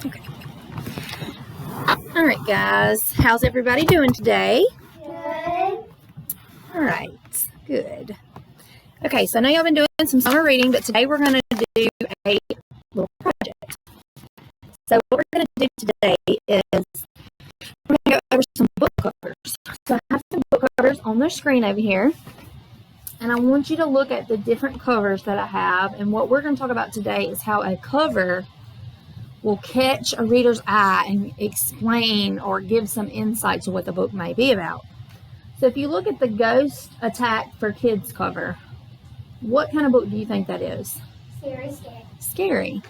Okay. All right, guys. How's everybody doing today? Good. All right. Good. Okay, so I know y'all been doing some summer reading, but today we're going to do a little project. So what we're going to do today is we're going to go over some book covers. So I have some book covers on the screen over here, and I want you to look at the different covers that I have, and what we're going to talk about today is how a cover will catch a reader's eye and explain or give some insight to what the book may be about. So if you look at the Ghost Attack for Kids cover, what kind of book do you think that is? Scary. Scary.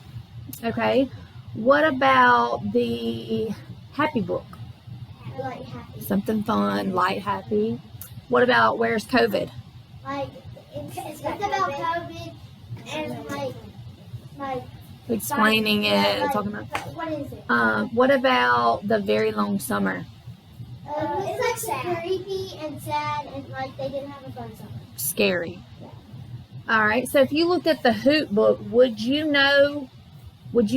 Okay. What about the Happy book? Like happy. Something fun, light, happy. What about Where's COVID? Like it's about COVID and like Explaining it, like, talking about. What is it? What about The Very Long Summer? It's like creepy and sad and like they didn't have a fun summer. Scary. All right. So if you looked at the Hoot book, would you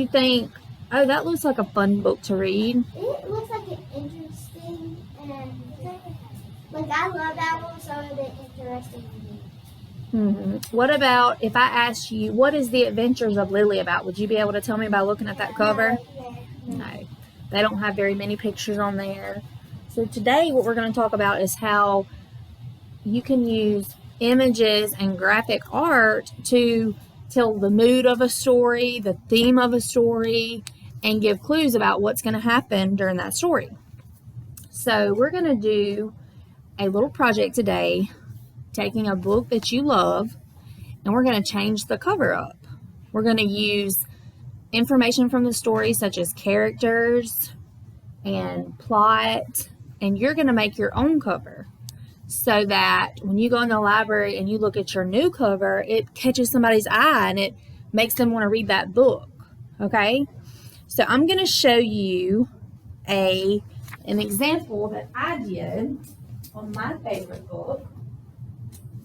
think, oh, that looks like a fun book to read? It looks like an interesting and like I love that one, so it's interesting to me. What about if I asked you, what is The Adventures of Lily about? Would you be able to tell me by looking at that cover? No. They don't have very many pictures on there. So today what we're going to talk about is how you can use images and graphic art to tell the mood of a story, the theme of a story, and give clues about what's going to happen during that story. So we're going to do a little project today, taking a book that you love, and we're going to change the cover up. We're going to use information from the story, such as characters and plot, and you're going to make your own cover so that when you go in the library and you look at your new cover, it catches somebody's eye and it makes them want to read that book. Okay? So I'm going to show you an example that I did on my favorite book.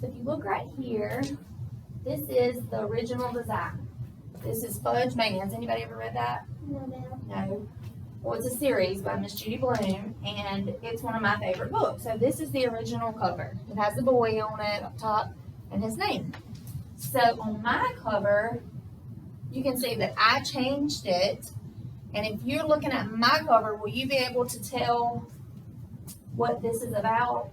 So if you look right here, this is the original design. This is Fudge Mania. Has anybody ever read that? No. Well, it's a series by Miss Judy Blume, and it's one of my favorite books. So this is the original cover. It has the boy on it up top and his name. So on my cover, you can see that I changed it. And if you're looking at my cover, will you be able to tell what this is about?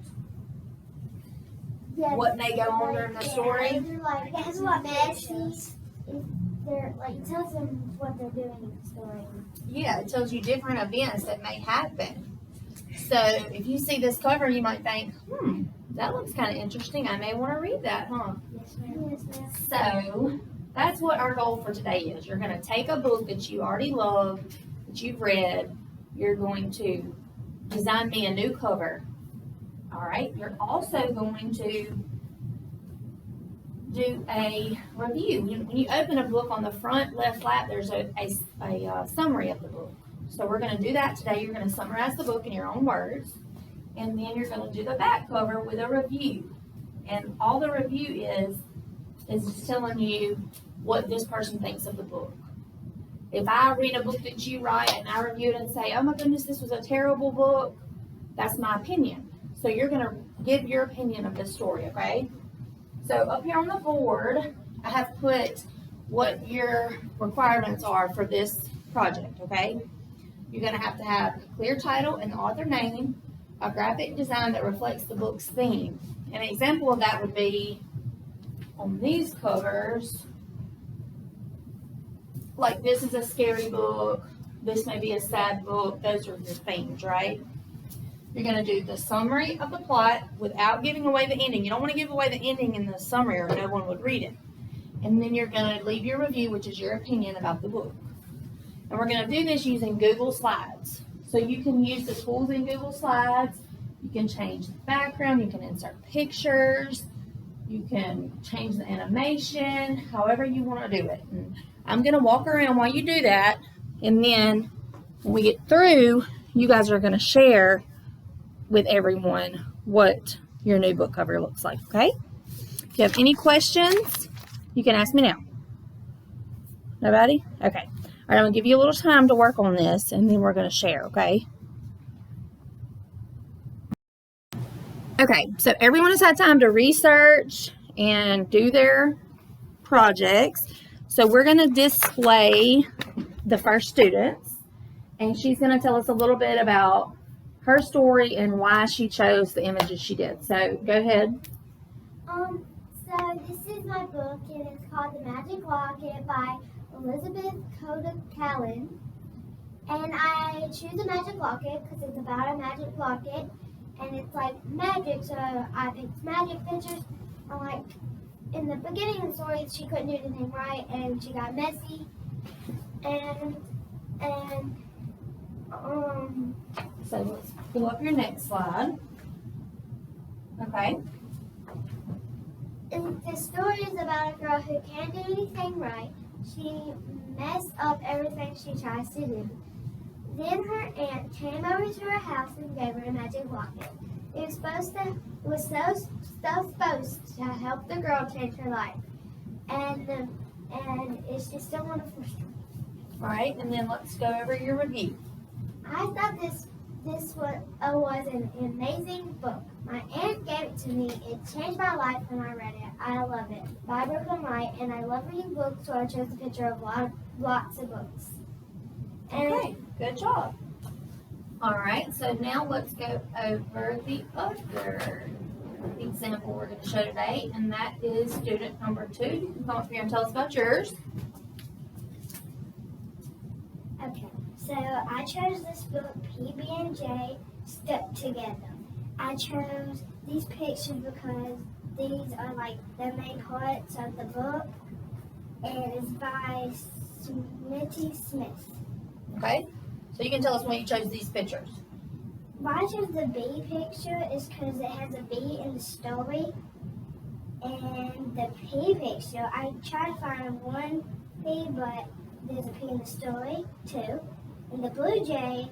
Yes. What may go on during the story? Like, it has a lot of messages. They're like it tells them what they're doing in the story. Yeah, it tells you different events that may happen. So if you see this cover, you might think, that looks kind of interesting. I may want to read that, huh? Yes, ma'am. So that's what our goal for today is. You're going to take a book that you already love, that you've read. You're going to design me a new cover. All right. You're also going to do a review. When you open a book on the front left flap, there's a summary of the book. So we're going to do that today. You're going to summarize the book in your own words, and then you're going to do the back cover with a review. And all the review is just telling you what this person thinks of the book. If I read a book that you write and I review it and say, oh my goodness, this was a terrible book, that's my opinion. So you're going to give your opinion of this story, okay? So up here on the board, I have put what your requirements are for this project, okay? You're going to have a clear title and the author name, a graphic design that reflects the book's theme. An example of that would be on these covers, like this is a scary book, this may be a sad book, those are your themes, right? You're going to do the summary of the plot without giving away the ending. You don't want to give away the ending in the summary or no one would read it. And then you're going to leave your review, which is your opinion about the book. And we're going to do this using Google Slides. So you can use the tools in Google Slides. You can change the background. You can insert pictures. You can change the animation, however you want to do it. And I'm going to walk around while you do that. And then when we get through, you guys are going to share with everyone what your new book cover looks like, okay? If you have any questions, you can ask me now. Nobody? Okay. right, I'm going to give you a little time to work on this, and then we're going to share, okay? Okay, so everyone has had time to research and do their projects. So we're going to display the first students, and she's going to tell us a little bit about her story and why she chose the images she did. So go ahead. So this is my book, and it's called The Magic Locket by Elizabeth Coda Callan. And I choose the magic locket because it's about a magic locket, and it's like magic, so I picked magic pictures. And like in the beginning of the story, she couldn't do anything right, and she got messy. And So let's pull up your next slide. Okay. and the story is about a girl who can't do anything right. She messed up everything she tries to do. Then her aunt came over to her house and gave her a magic locket. It was supposed to help the girl change her life, and it's just a wonderful story. All right, and then let's go over your review. I thought this was an amazing book. My aunt gave it to me. It changed my life when I read it. I love it. Vibrant and light, and I love reading books, so I chose a picture of lots of books. And Okay, good job. All right, so now let's go over the other example we're going to show today, and that is student number 2. You can come up here and tell us about yours. Okay, so I chose this book, PB&J Stuck Together. I chose these pictures because these are like the main parts of the book, and it's by Smitty Smith. Okay, so you can tell us why you chose these pictures. Why I chose the bee picture is because it has a bee in the story, and the pea picture, I tried to find one pea, but there's a pea in the story too. And the blue jay,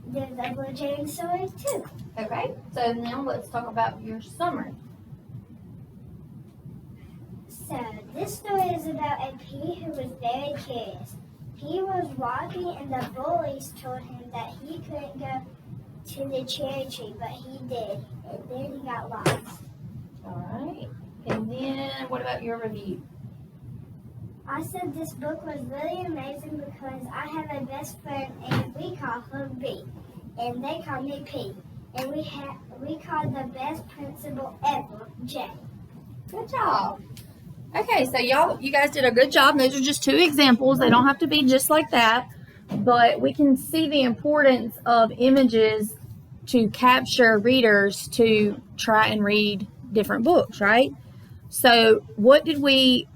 there's a blue jay in the story too. Okay, so now let's talk about your summary. So this story is about a pea who was very curious. He was walking, and the bullies told him that he couldn't go to the cherry tree, but he did. And then he got lost. All right, and then what about your review? I said this book was really amazing because I have a best friend, and we call her B, and they call me P, and we call the best principal ever J. Good job. Okay, so you guys did a good job. Those are just 2 examples. They don't have to be just like that, but we can see the importance of images to capture readers to try and read different books, right? So what did we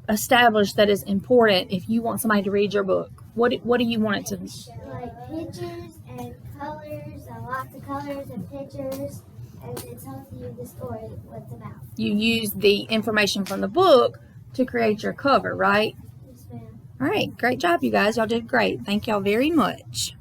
establish that is important if you want somebody to read your book? What do you want it to be? Like pictures and colors, and lots of colors and pictures, and it tells you the story, what it's about. You use the information from the book to create your cover, right? Yes, ma'am. All right, great job, you guys. Y'all did great. Thank y'all very much.